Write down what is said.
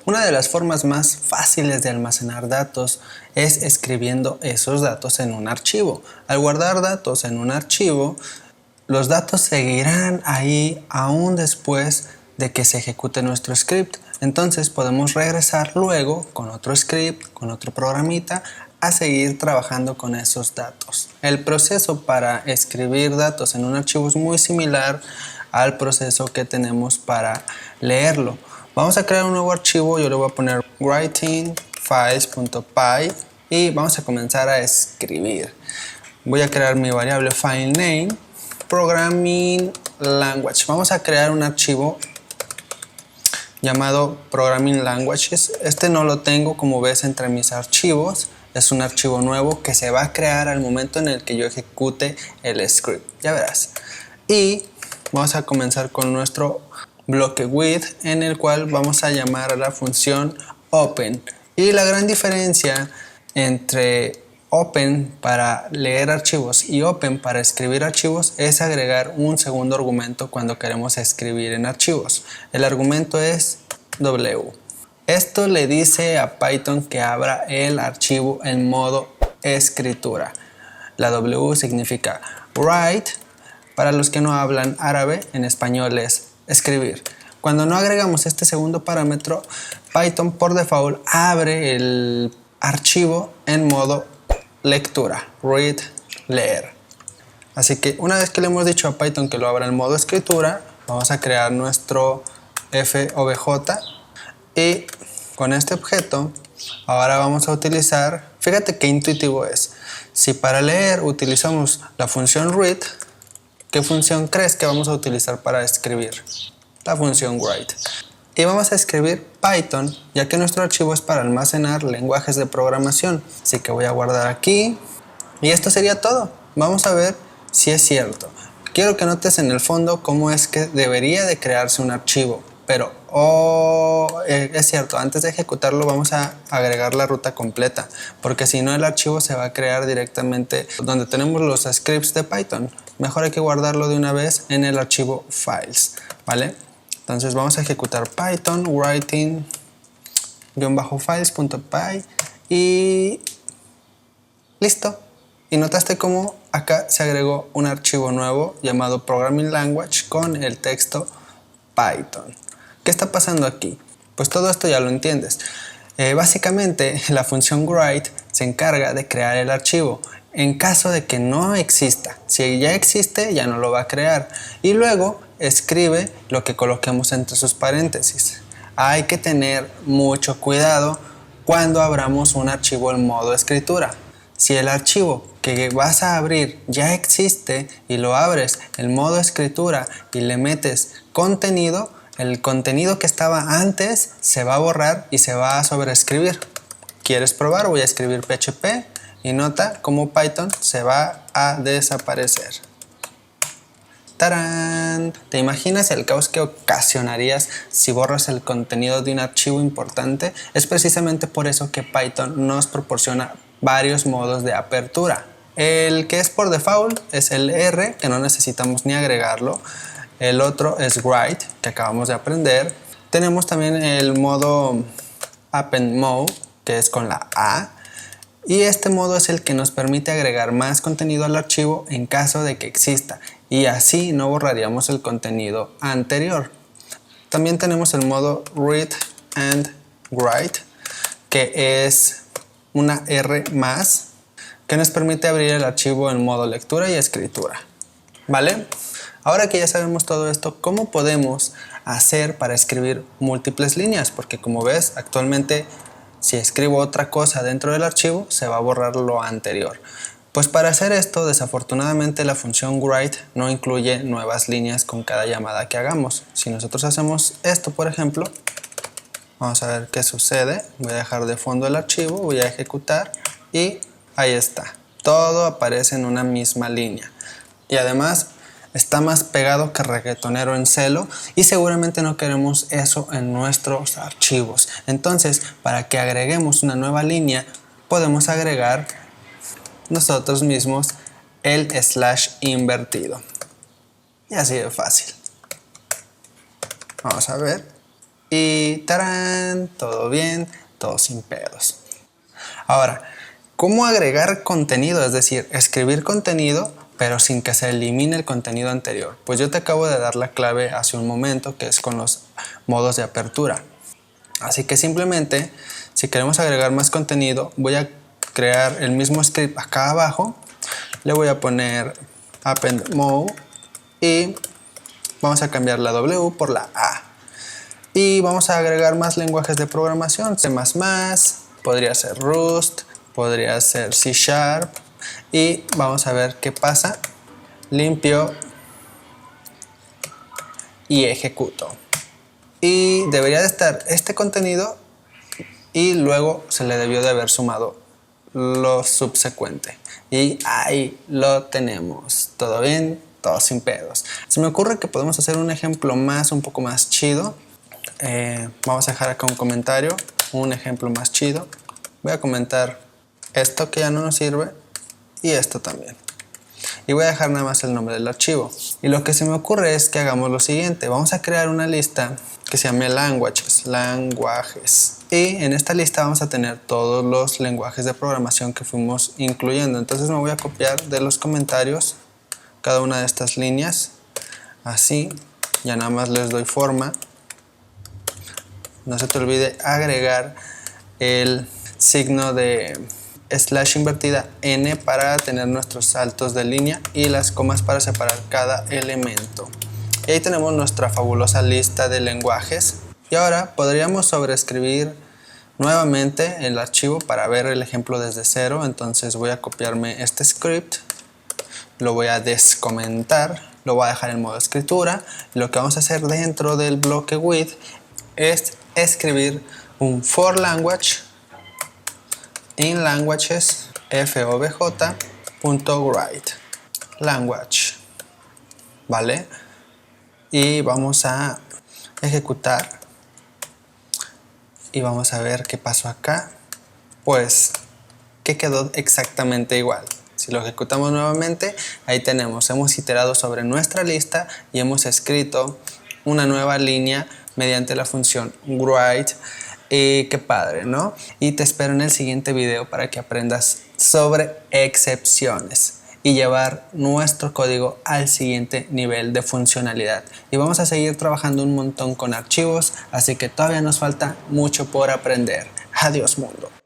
Una de las formas más fáciles de almacenar datos es escribiendo esos datos en un archivo. Al guardar datos en un archivo, los datos seguirán ahí aún después de que se ejecute nuestro script. Entonces podemos regresar luego con otro script, con otro programita, a seguir trabajando con esos datos. El proceso para escribir datos en un archivo es muy similar al proceso que tenemos para leerlo. Vamos a crear un nuevo archivo, yo le voy a poner writingfiles.py y vamos a comenzar a escribir. Voy a crear mi variable filename, programming language. Vamos a crear un archivo llamado programming languages. Este no lo tengo, como ves, entre mis archivos. Es un archivo nuevo que se va a crear al momento en el que yo ejecute el script. Ya verás. Y vamos a comenzar con nuestro bloque with, en el cual vamos a llamar a la función open. Y la gran diferencia entre open para leer archivos y open para escribir archivos es agregar un segundo argumento cuando queremos escribir en archivos. El argumento es W. Esto le dice a Python que abra el archivo en modo escritura. La W significa write. Para los que no hablan árabe, en español es escribir. Cuando no agregamos este segundo parámetro, Python por default abre el archivo en modo lectura, read, leer. Así que una vez que le hemos dicho a Python que lo abra en modo escritura, vamos a crear nuestro FOBJ y con este objeto ahora vamos a utilizar, fíjate qué intuitivo es. Si para leer utilizamos la función read, ¿qué función crees que vamos a utilizar para escribir? La función write. Y vamos a escribir Python, ya que nuestro archivo es para almacenar lenguajes de programación. Así que voy a guardar aquí. Y esto sería todo. Vamos a ver si es cierto. Quiero que notes en el fondo cómo es que debería de crearse un archivo. Pero, es cierto, antes de ejecutarlo vamos a agregar la ruta completa, porque si no el archivo se va a crear directamente donde tenemos los scripts de Python. Mejor hay que guardarlo de una vez en el archivo files, ¿vale? Entonces vamos a ejecutar Python writing-files.py y listo. Y notaste cómo acá se agregó un archivo nuevo llamado programming language con el texto Python. ¿Qué está pasando aquí? Pues todo esto ya lo entiendes. Básicamente la función write se encarga de crear el archivo en caso de que no exista. Si ya existe, ya no lo va a crear. Y luego escribe lo que coloquemos entre sus paréntesis. Hay que tener mucho cuidado cuando abramos un archivo en modo escritura. Si el archivo que vas a abrir ya existe y lo abres en modo escritura y le metes contenido, el contenido que estaba antes se va a borrar y se va a sobreescribir. ¿Quieres probar? Voy a escribir PHP y nota cómo Python se va a desaparecer. ¡Tarán! ¿Te imaginas el caos que ocasionarías si borras el contenido de un archivo importante? Es precisamente por eso que Python nos proporciona varios modos de apertura. El que es por default es el R, que no necesitamos ni agregarlo. El otro es write, que acabamos de aprender. Tenemos también el modo append mode, que es con la A. Y este modo es el que nos permite agregar más contenido al archivo en caso de que exista. Y así no borraríamos el contenido anterior. También tenemos el modo read and write, que es una R más, que nos permite abrir el archivo en modo lectura y escritura. ¿Vale? Ahora que ya sabemos todo esto, ¿cómo podemos hacer para escribir múltiples líneas? Porque como ves, actualmente si escribo otra cosa dentro del archivo, se va a borrar lo anterior. Pues para hacer esto, desafortunadamente la función write no incluye nuevas líneas con cada llamada que hagamos. Si nosotros hacemos esto, por ejemplo, vamos a ver qué sucede. Voy a dejar de fondo el archivo, voy a ejecutar y ahí está. Todo aparece en una misma línea. Y además está más pegado que reggaetonero en celo y seguramente no queremos eso en nuestros archivos. Entonces, para que agreguemos una nueva línea, podemos agregar nosotros mismos el slash invertido. Y así de fácil. Vamos a ver. y ¡tarán! Todo bien, todo sin pedos. Ahora, ¿cómo agregar contenido? Es decir, escribir contenido pero sin que se elimine el contenido anterior. Pues yo te acabo de dar la clave hace un momento, que es con los modos de apertura. Así que simplemente, si queremos agregar más contenido, voy a crear el mismo script acá abajo. Le voy a poner append mode y vamos a cambiar la W por la A. Y vamos a agregar más lenguajes de programación, C++, podría ser Rust, podría ser C#, y vamos a ver qué pasa. Limpio y ejecuto. Y debería de estar este contenido y luego se le debió de haber sumado lo subsecuente. Y ahí lo tenemos. Todo bien, todo sin pedos. Se me ocurre que podemos hacer un ejemplo más, un poco más chido. Vamos a dejar acá un comentario, un ejemplo más chido. Voy a comentar esto que ya no nos sirve y esto también. Y voy a dejar nada más el nombre del archivo. Y lo que se me ocurre es que hagamos lo siguiente. Vamos a crear una lista que se llame lenguajes. Y en esta lista vamos a tener todos los lenguajes de programación que fuimos incluyendo. Entonces me voy a copiar de los comentarios cada una de estas líneas. Así, ya nada más les doy forma. No se te olvide agregar el signo de / invertida n para tener nuestros saltos de línea y las comas para separar cada elemento. Y ahí tenemos nuestra fabulosa lista de lenguajes. Y ahora podríamos sobreescribir nuevamente el archivo para ver el ejemplo desde cero. Entonces voy a copiarme este script, lo voy a descomentar, lo voy a dejar en modo escritura. Lo que vamos a hacer dentro del bloque with es escribir un for language in languages fobj.write language, ¿vale? Y vamos a ejecutar y vamos a ver qué pasó acá. Pues que quedó exactamente igual. Si lo ejecutamos nuevamente, ahí tenemos, hemos iterado sobre nuestra lista y hemos escrito una nueva línea mediante la función write. Qué padre, ¿no? Y te espero en el siguiente video para que aprendas sobre excepciones y llevar nuestro código al siguiente nivel de funcionalidad. Y vamos a seguir trabajando un montón con archivos, así que todavía nos falta mucho por aprender. Adiós, mundo.